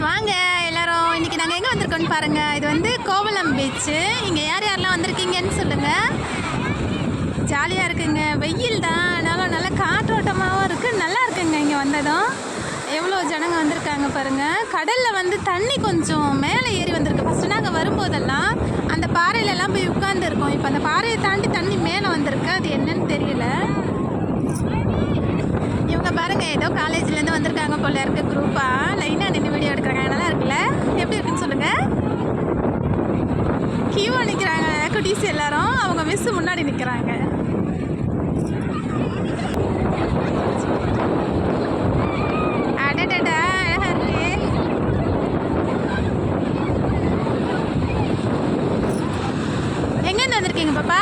வாங்க எல்லாரும். இன்னைக்கு நாங்கள் எங்கே வந்திருக்கோன்னு பாருங்கள். இது வந்து கோவளம் பீச்சு. இங்கே யார் யாரெல்லாம் வந்திருக்கீங்கன்னு சொல்லுங்கள். ஜாலியாக இருக்குங்க. வெயில் தான், அதனால் நல்லா காற்றோட்டமாகவும் இருக்குது. நல்லா இருக்குங்க. இங்கே வந்ததும் எவ்வளோ ஜனங்க வந்திருக்காங்க பாருங்கள். கடலில் வந்து தண்ணி கொஞ்சம் மேலே ஏறி வந்திருக்கு. ஃபஸ்ட்டு நாங்கள் வரும்போதெல்லாம் அந்த பாறையிலலாம் போய் உட்காந்துருக்கோம். இப்போ அந்த பாறையை தாண்டி தண்ணி மேலே வந்திருக்கு. அது என்னன்னு தெரியல. இவங்க பாருங்க, ஏதோ காலேஜ்லேருந்து வந்திருக்காங்க போல இருக்கு. குரூப்பாக லைனாக நின்று வீடியோ எடுக்கிறாங்க. நல்லா இருக்குல்ல? எப்படி இருக்குன்னு சொல்லுங்கள். கியூவாக நிற்கிறாங்க குட்டீஸ் எல்லாரும். அவங்க மிஸ் முன்னாடி நிற்கிறாங்க. அடடா அழகா இருக்கு. எங்கேருந்து வந்திருக்கீங்க பாப்பா?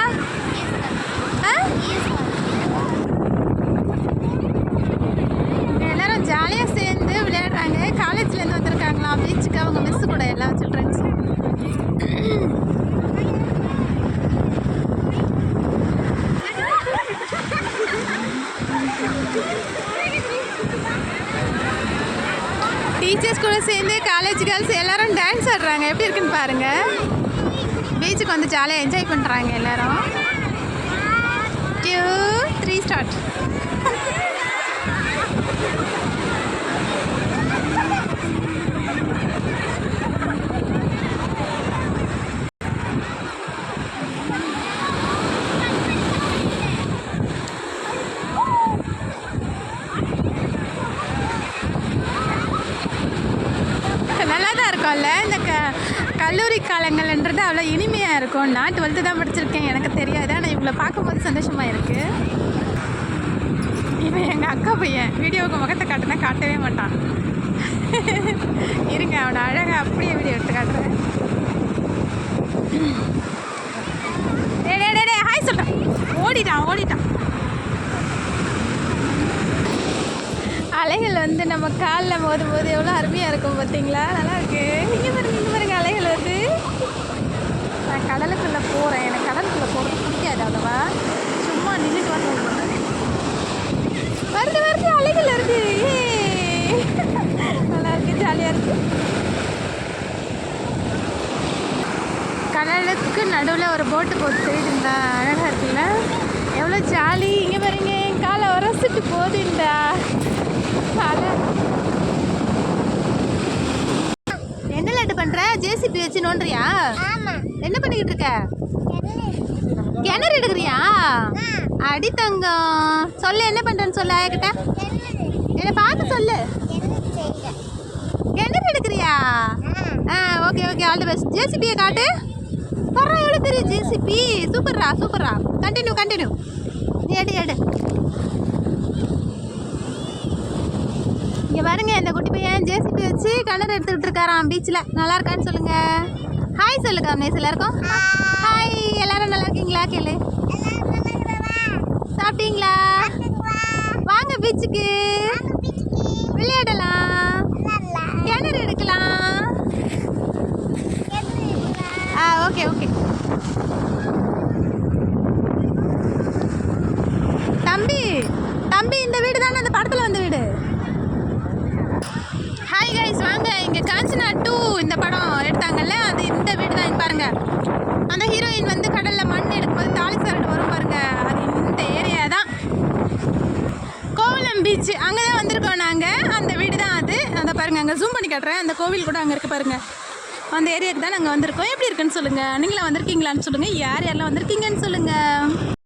ஜாலியாக சேர்ந்து விளையாடுறாங்க. காலேஜ்லேருந்து வந்திருக்காங்களாம் பீச்சுக்கு. அவங்க மிஸ்ஸு கூட எல்லா சில்ட்ரன்ஸ். டீச்சர்ஸ் கூட சேர்ந்து காலேஜ் கேர்ள்ஸ் எல்லாரும் டான்ஸ் ஆடுறாங்க. எப்படி இருக்குன்னு பாருங்கள். பீச்சுக்கு வந்து ஜாலியாக என்ஜாய் பண்ணுறாங்க எல்லாரும். 2, 3 ஸ்டார்ட். நல்லா தான் இருக்கும்ல. இந்த கல்லூரி காலங்கள்ன்றது அவ்வளோ இனிமையாக இருக்கும். நான் 12th தான் படிச்சிருக்கேன், எனக்கு தெரியாது. ஆனால் இவங்களை பார்க்கும்போது சந்தோஷமாக இருக்குது. இவன் எங்கள் அக்கா பையன். வீடியோவுக்கு முகத்தை காட்டுனா காட்டவே மாட்டான். இருங்க, அவனை அழகாக அப்படியே வீடியோ எடுத்து காட்டுறேன். டே ஹாய் சொல்கிறேன். ஓடிட்டான். அலைகள் வந்து நம்ம காலில் மோதும் போது எவ்வளோ அருமையாக இருக்கும் பார்த்தீங்களா? நல்லா இருக்கு. இங்கே பாருங்க அலைகள் வந்து. நான் கடலுக்குள்ளே போகிறேன். எனக்கு கடலுக்குள்ளே போகிறது பிடிக்காது அவ்வளவா. சும்மா நின்றுட்டு வருது அலைகள் வருது. நல்லா இருக்கு, ஜாலியாக இருக்கு. கடலுக்கு நடுவில் ஒரு போட்டு போட்டு தெரியுதுங்களா? அழகாக இருக்குல்ல? எவ்வளோ ஜாலி. இங்கே பாருங்க, என் காலை உரசிட்டு போதுண்டா. என்ன லட்டு பண்ற? ஜேசிபி வச்சு நோண்டுறியா? என்ன பண்ணிக்கிட்டு இருக்க? கிணறு எடுக்கிறியா? அடி தங்கம். சொல்லு, என்ன பண்றேன்னு சொல்லு ஆயக்கிட்ட. என்ன பார்த்து சொல்லு. கிணறு எடுக்கிறியா? Okay all the best. ஜேசிபியை காட்டு. பரவா, எவ்வளோ பெரிய ஜேசிபி. சூப்பர்ரா. கண்டினியூ. எடு. இங்கே பாருங்க, இந்த குட்டி பையன் ஜேசிபி வச்சு கிணறு எடுத்துக்கிட்டு இருக்காராம் பீச்சில். நல்லா இருக்கான்னு சொல்லுங்க. ஹாய் சொல்லுங்க மிஸ் எல்லாருக்கும். ஹாய், எல்லாரும் நல்லா இருக்கீங்களா? கேளு. சாப்பிட்டீங்களா? வாங்க பீச்சுக்கு விளையாடலாம். கிணறு எடுக்கலாம். ஓகே. தம்பி இந்த வீடு தானே அந்த படத்தில் வந்த வீடு? ஹாய் கைஸ், வாங்க. இங்கே காஞ்சனா 2 இந்த படம் எடுத்தாங்கல்ல, அது இந்த வீடு தான். பாருங்க, அந்த ஹீரோயின் வந்து கடலில் மண் எடுக்கும்போது தாலி சரடு வரும் பாருங்க. அது இந்த ஏரியா தான் கோவளம் பீச்சு. அங்கே தான் வந்திருக்கோம் நாங்கள். அந்த வீடு தான் அது. அதை பாருங்க, அங்கே ஜூம் பண்ணி காட்டுறேன். அந்த கோவில் கூட அங்கே இருக்குது பாருங்க. அந்த ஏரியாவுக்கு தான் நாங்கள் வந்திருக்கோம். எப்படி இருக்குன்னு சொல்லுங்கள். நீங்களும் வந்திருக்கீங்களான்னு சொல்லுங்கள். யாரெல்லாம் வந்திருக்கீங்கன்னு சொல்லுங்கள்.